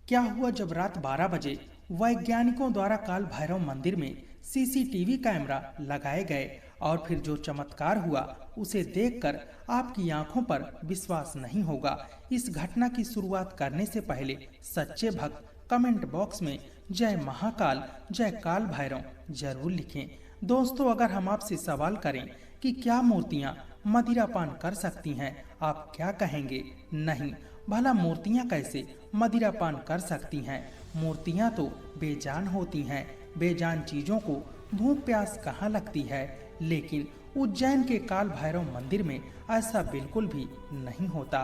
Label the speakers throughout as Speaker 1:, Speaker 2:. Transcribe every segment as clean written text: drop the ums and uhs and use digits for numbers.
Speaker 1: क्या हुआ जब रात 12 बजे वैज्ञानिकों द्वारा काल भैरव मंदिर में सीसीटीवी कैमरा लगाए गए और फिर जो चमत्कार हुआ उसे देखकर आपकी आंखों पर विश्वास नहीं होगा। इस घटना की शुरुआत करने से पहले सच्चे भक्त कमेंट बॉक्स में जय महाकाल जय काल भैरव जरूर लिखें। दोस्तों, अगर हम आपसे सवाल करें कि क्या मूर्तियां मदिरापान कर सकती हैं, आप क्या कहेंगे? नहीं। भला मूर्तियां कैसे मदिरापान कर सकती हैं? मूर्तियां तो बेजान होती हैं। बेजान चीजों को भूख प्यास कहाँ लगती है? लेकिन उज्जैन के काल भैरव मंदिर में ऐसा बिल्कुल भी नहीं होता।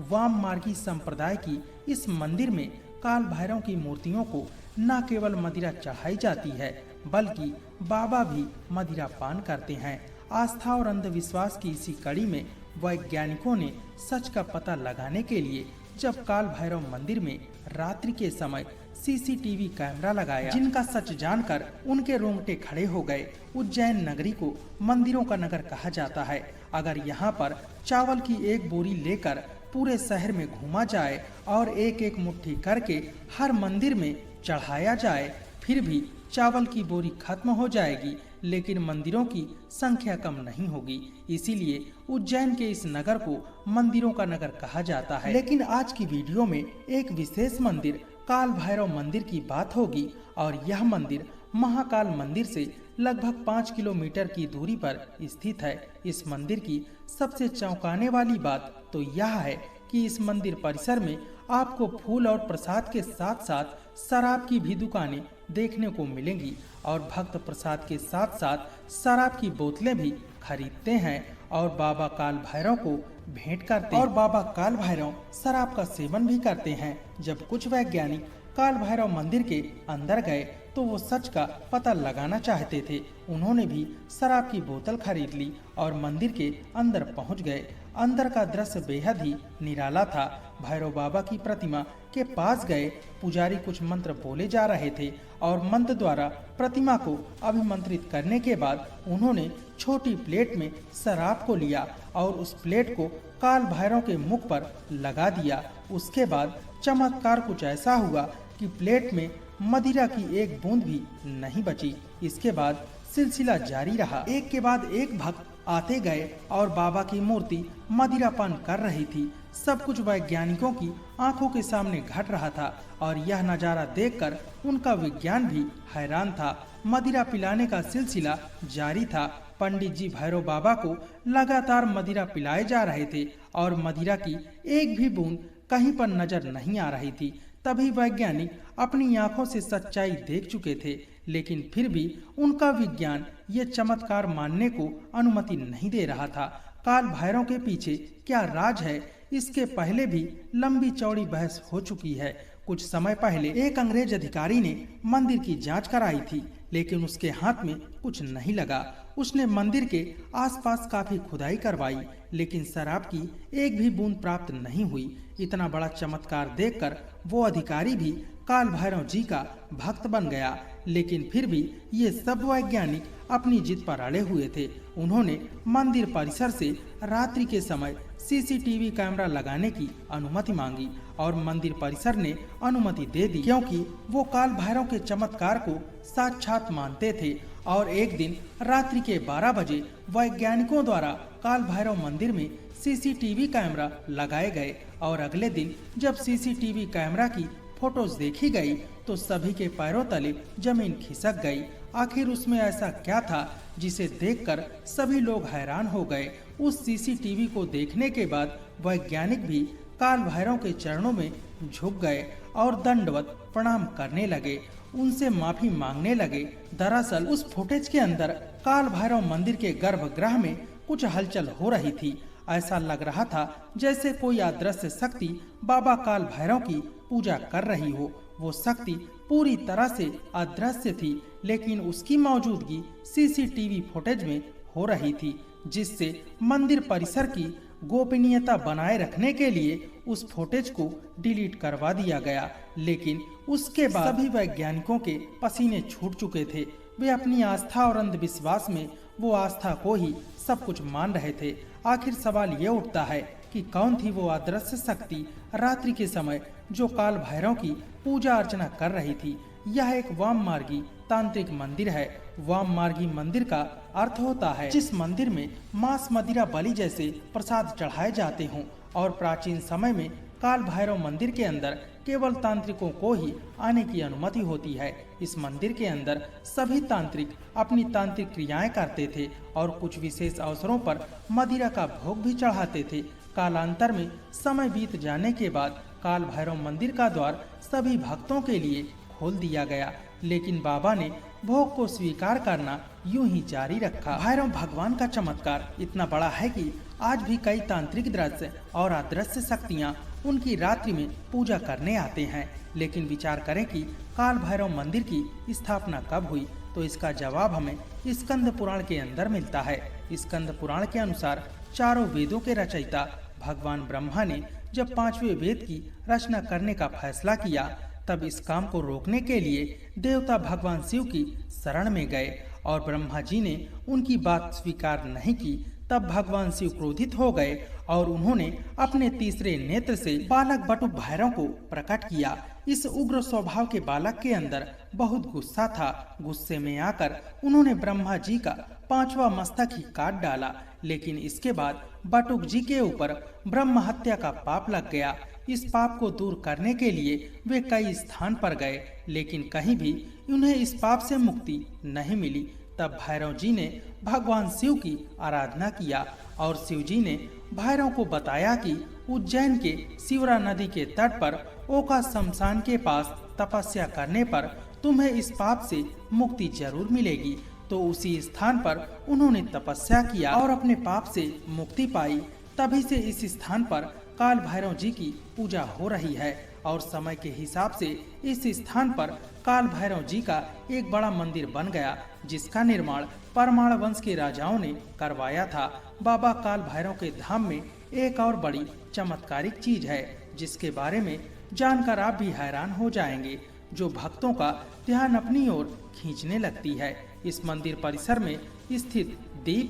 Speaker 1: वाम मार्गी संप्रदाय की इस मंदिर में काल भैरव की मूर्तियों को न केवल मदिरा चढ़ाई जाती है बल्कि बाबा भी मदिरा पान करते हैं। आस्था और अंधविश्वास की इसी कड़ी में वैज्ञानिकों ने सच का पता लगाने के लिए जब काल भैरव मंदिर में रात्रि के समय सीसीटीवी कैमरा लगाया, जिनका सच जानकर उनके रोंगटे खड़े हो गए। उज्जैन नगरी को मंदिरों का नगर कहा जाता है। अगर यहाँ पर चावल की एक बोरी लेकर पूरे शहर में घूमा जाए और एक एक मुट्ठी करके हर मंदिर में चढ़ाया जाए, फिर भी चावल की बोरी खत्म हो जाएगी, लेकिन मंदिरों की संख्या कम नहीं होगी। इसीलिए उज्जैन के इस नगर को मंदिरों का नगर कहा जाता है। लेकिन आज की वीडियो में एक विशेष मंदिर काल भैरव मंदिर की बात होगी और यह मंदिर महाकाल मंदिर से लगभग 5 किलोमीटर की दूरी पर स्थित है। इस मंदिर की सबसे चौंकाने वाली बात तो यह है कि इस मंदिर परिसर में आपको फूल और प्रसाद के साथ साथ शराब की भी दुकानें देखने को मिलेंगी और भक्त प्रसाद के साथ साथ शराब की बोतलें भी खरीदते हैं और बाबा काल भैरव को भेंट करते हैं। और बाबा काल भैरव शराब का सेवन भी करते हैं। जब कुछ वैज्ञानिक काल भैरव मंदिर के अंदर गए तो वो सच का पता लगाना चाहते थे। उन्होंने भी शराब की बोतल खरीद ली और मंदिर के अंदर पहुंच गए। अंदर का दृश्य बेहद ही निराला था। भैरव बाबा की प्रतिमा के पास गए। पुजारी कुछ मंत्र बोले जा रहे थे और मंत्र द्वारा प्रतिमा को अभिमंत्रित करने के बाद उन्होंने छोटी प्लेट में शराब को लिया और उस प्लेट को काल भैरव के मुख पर लगा दिया। उसके बाद चमत्कार कुछ ऐसा हुआ कि प्लेट में मदिरा की एक बूंद भी नहीं बची। इसके बाद सिलसिला जारी रहा। एक के बाद एक भक्त आते गए और बाबा की मूर्ति मदिरापान कर रही थी। सब कुछ वैज्ञानिकों की आंखों के सामने घट रहा था और यह नजारा देखकर उनका विज्ञान भी हैरान था। मदिरा पिलाने का सिलसिला जारी था। पंडित जी भैरव बाबा को लगातार मदिरा पिलाए जा रहे थे और मदिरा की एक भी बूंद कहीं पर नजर नहीं आ रही थी। तभी वैज्ञानिक अपनी आंखों से सच्चाई देख चुके थे, लेकिन फिर भी उनका विज्ञान ये चमत्कार मानने को अनुमति नहीं दे रहा था। काल भैरव के पीछे क्या राज है, इसके पहले भी लंबी चौड़ी बहस हो चुकी है। कुछ समय पहले एक अंग्रेज अधिकारी ने मंदिर की जांच कराई थी, लेकिन उसके हाथ में कुछ नहीं लगा। उसने मंदिर के आसपास काफी खुदाई करवाई, लेकिन शराब की एक भी बूंद प्राप्त नहीं हुई। इतना बड़ा चमत्कार देखकर वो अधिकारी भी काल भैरव जी का भक्त बन गया, लेकिन फिर भी ये सब वैज्ञानिक अपनी जिद पर अड़े हुए थे। उन्होंने मंदिर परिसर से रात्रि के समय सीसीटीवी कैमरा लगाने की अनुमति मांगी और मंदिर परिसर ने अनुमति दे दी, क्योंकि वो काल भैरव के चमत्कार को साक्षात मानते थे। और एक दिन रात्रि के 12 बजे वैज्ञानिकों द्वारा काल भैरव मंदिर में सीसीटीवी कैमरा लगाए गए और अगले दिन जब सीसीटीवी कैमरा की फोटोज देखी गई तो सभी के पैरों तले जमीन खिसक गई। आखिर उसमें ऐसा क्या था जिसे देखकर सभी लोग हैरान हो गए। उस सीसीटीवी को देखने के बाद वैज्ञानिक भी काल भैरव के चरणों में झुक गए और दंडवत प्रणाम करने लगे, उनसे माफी मांगने लगे। दरअसल उस फुटेज के अंदर काल भैरव मंदिर के गर्भगृह में कुछ हलचल हो रही थी। ऐसा लग रहा था जैसे कोई अदृश्य शक्ति बाबा काल भैरव की पूजा कर रही हो। वो शक्ति पूरी तरह से अदृश्य थी, लेकिन उसकी मौजूदगी सीसीटीवी फुटेज में हो रही थी, जिससे मंदिर परिसर की गोपनीयता बनाए रखने के लिए उस फुटेज को डिलीट करवा दिया गया। लेकिन उसके बाद सभी वैज्ञानिकों के पसीने छूट चुके थे। वे अपनी आस्था और अंधविश्वास में वो आस्था को ही सब कुछ मान रहे थे। आखिर सवाल ये उठता है कि कौन थी वो अदृश्य शक्ति रात्रि के समय जो काल भैरव की पूजा अर्चना कर रही थी। यह एक वाम मार्गी तांत्रिक मंदिर है। वाम मार्गी मंदिर का अर्थ होता है जिस मंदिर में मांस मदिरा बलि जैसे प्रसाद चढ़ाए जाते हों। और प्राचीन समय में काल भैरव मंदिर के अंदर केवल तांत्रिकों को ही आने की अनुमति होती है। इस मंदिर के अंदर सभी तांत्रिक अपनी तांत्रिक क्रियाएं करते थे और कुछ विशेष अवसरों पर मदिरा का भोग भी चढ़ाते थे। कालांतर में समय बीत जाने के बाद काल भैरव मंदिर का द्वार सभी भक्तों के लिए खोल दिया गया, लेकिन बाबा ने भोग को स्वीकार करना यूं ही जारी रखा। भैरव भगवान का चमत्कार इतना बड़ा है कि आज भी कई तांत्रिक दृश्य और अदृश्य शक्तियां उनकी रात्रि में पूजा करने आते हैं। लेकिन विचार करें कि काल भैरव मंदिर की स्थापना कब हुई, तो इसका जवाब हमें स्कंद पुराण के अंदर मिलता है। स्कंद पुराण के अनुसार चारों वेदों के रचयिता भगवान ब्रह्मा ने जब 5वें वेद की रचना करने का फैसला किया, तब इस काम को रोकने के लिए देवता भगवान शिव की शरण में गए और ब्रह्मा जी ने उनकी बात स्वीकार नहीं की। तब भगवान शिव क्रोधित हो गए और उन्होंने अपने तीसरे नेत्र से बालक बटुक भैरव को प्रकट किया। इस उग्र स्वभाव के बालक के अंदर बहुत गुस्सा था। गुस्से में आकर उन्होंने ब्रह्मा जी का 5वां मस्तक ही काट डाला। लेकिन इसके बाद बटुक जी के ऊपर ब्रह्म हत्या का पाप लग गया। इस पाप को दूर करने के लिए वे कई स्थान पर गए, लेकिन कहीं भी उन्हें इस पाप से मुक्ति नहीं मिली। तब भैरव जी ने भगवान शिव की आराधना किया और शिव जी ने भैरव को बताया कि उज्जैन के शिवरा नदी के तट पर ओका शमशान के पास तपस्या करने पर तुम्हें इस पाप से मुक्ति जरूर मिलेगी। तो उसी स्थान पर उन्होंने तपस्या किया और अपने पाप से मुक्ति पाई। तभी से इस स्थान पर काल भैरव जी की पूजा हो रही है और समय के हिसाब से इस स्थान पर काल भैरव जी का एक बड़ा मंदिर बन गया, जिसका निर्माण परमाण वंश के राजाओं ने करवाया था। बाबा काल भैरव के धाम में एक और बड़ी चमत्कारिक चीज है, जिसके बारे में जानकर आप भी हैरान हो जाएंगे, जो भक्तों का ध्यान अपनी ओर खींचने लगती है। इस मंदिर परिसर में स्थित दीप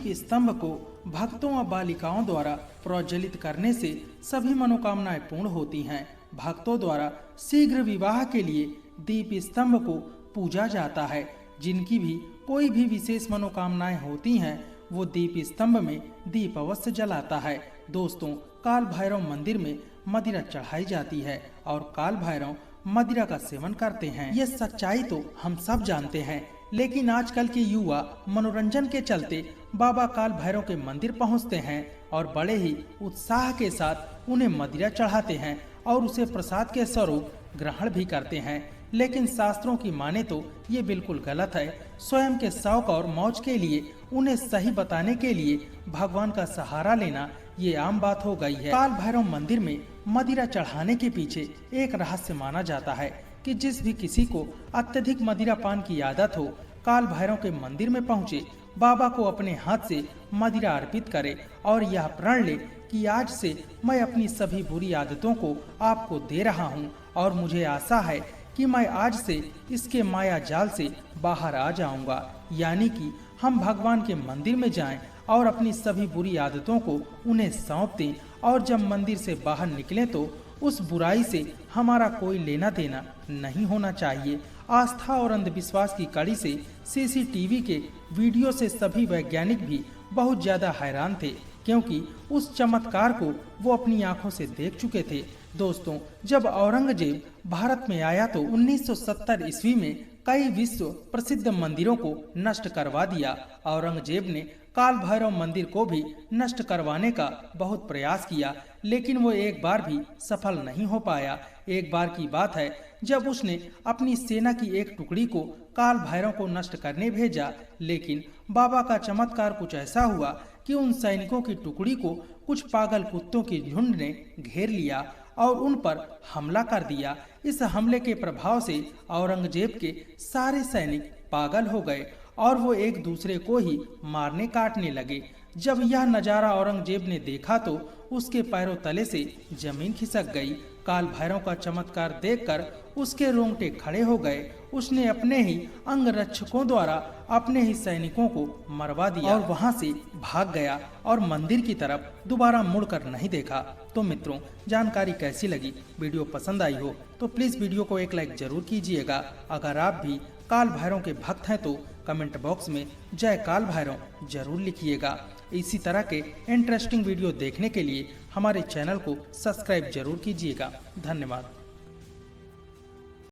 Speaker 1: स्तंभ को भक्तों व बालिकाओं द्वारा प्रज्वलित करने से सभी मनोकामनाएं पूर्ण होती हैं। भक्तों द्वारा शीघ्र विवाह के लिए दीप स्तंभ को पूजा जाता है। जिनकी भी कोई भी विशेष मनोकामनाएं होती हैं, वो दीप स्तंभ में दीप अवश्य जलाता है। दोस्तों, काल भैरव मंदिर में मदिरा चढ़ाई जाती है और काल भैरव मदिरा का सेवन करते हैं। ये सच्चाई तो हम सब जानते हैं, लेकिन आजकल के युवा मनोरंजन के चलते बाबा काल भैरव के मंदिर पहुंचते हैं और बड़े ही उत्साह के साथ उन्हें मदिरा चढ़ाते हैं और उसे प्रसाद के स्वरूप ग्रहण भी करते हैं। लेकिन शास्त्रों की माने तो ये बिल्कुल गलत है। स्वयं के शौक और मौज के लिए उन्हें सही बताने के लिए भगवान का सहारा लेना ये आम बात हो गई है। काल भैरव मंदिर में मदिरा चढ़ाने के पीछे एक रहस्य माना जाता है कि जिस भी किसी को अत्यधिक मदिरा पान की आदत हो, काल भैरव के मंदिर में पहुंचे, बाबा को अपने हाथ से मदिरा अर्पित करे और यह प्रण ले कि आज से मैं अपनी सभी बुरी आदतों को आपको दे रहा हूं और मुझे आशा है कि मैं आज से इसके माया जाल से बाहर आ जाऊंगा। यानी कि हम भगवान के मंदिर में जाएं और अपनी सभी बुरी आदतों को उन्हें सौंप दें और जब मंदिर से बाहर निकलें तो उस बुराई से हमारा कोई लेना देना नहीं होना चाहिए। आस्था और अंधविश्वास की कड़ी से सीसीटीवी के वीडियो से सभी वैज्ञानिक भी बहुत ज्यादा हैरान थे, क्योंकि उस चमत्कार को वो अपनी आंखों से देख चुके थे। दोस्तों, जब औरंगजेब भारत में आया तो 1970 ईस्वी में कई विश्व प्रसिद्ध मंदिरों को नष्ट करवा दिया। औरंगजेब ने काल भैरव मंदिर को भी नष्ट करवाने का बहुत प्रयास किया, लेकिन वो एक बार भी सफल नहीं हो पाया। एक बार की बात है जब उसने अपनी सेना की एक टुकड़ी को काल भैरव को नष्ट करने भेजा, लेकिन बाबा का चमत्कार कुछ ऐसा हुआ कि उन सैनिकों की टुकड़ी को कुछ पागल कुत्तों के झुंड ने घेर लिया और उन पर हमला कर दिया। इस हमले के प्रभाव से औरंगजेब के सारे सैनिक पागल हो गए और वो एक दूसरे को ही मारने काटने लगे। जब यह नजारा औरंगजेब ने देखा तो उसके पैरों तले से जमीन खिसक गई। काल भैरव का चमत्कार देखकर उसके रोंगटे खड़े हो गए। उसने अपने ही अंगरक्षकों द्वारा अपने ही सैनिकों को मरवा दिया और वहां से भाग गया और मंदिर की तरफ दोबारा मुड़कर नहीं देखा। तो मित्रों, जानकारी कैसी लगी? वीडियो पसंद आई हो तो प्लीज वीडियो को एक लाइक जरूर कीजिएगा। अगर आप भी काल भैरव के भक्त हैं तो कमेंट बॉक्स में जय काल भैरव जरूर लिखिएगा। इसी तरह के इंटरेस्टिंग वीडियो देखने के लिए हमारे चैनल को सब्सक्राइब जरूर कीजिएगा। धन्यवाद।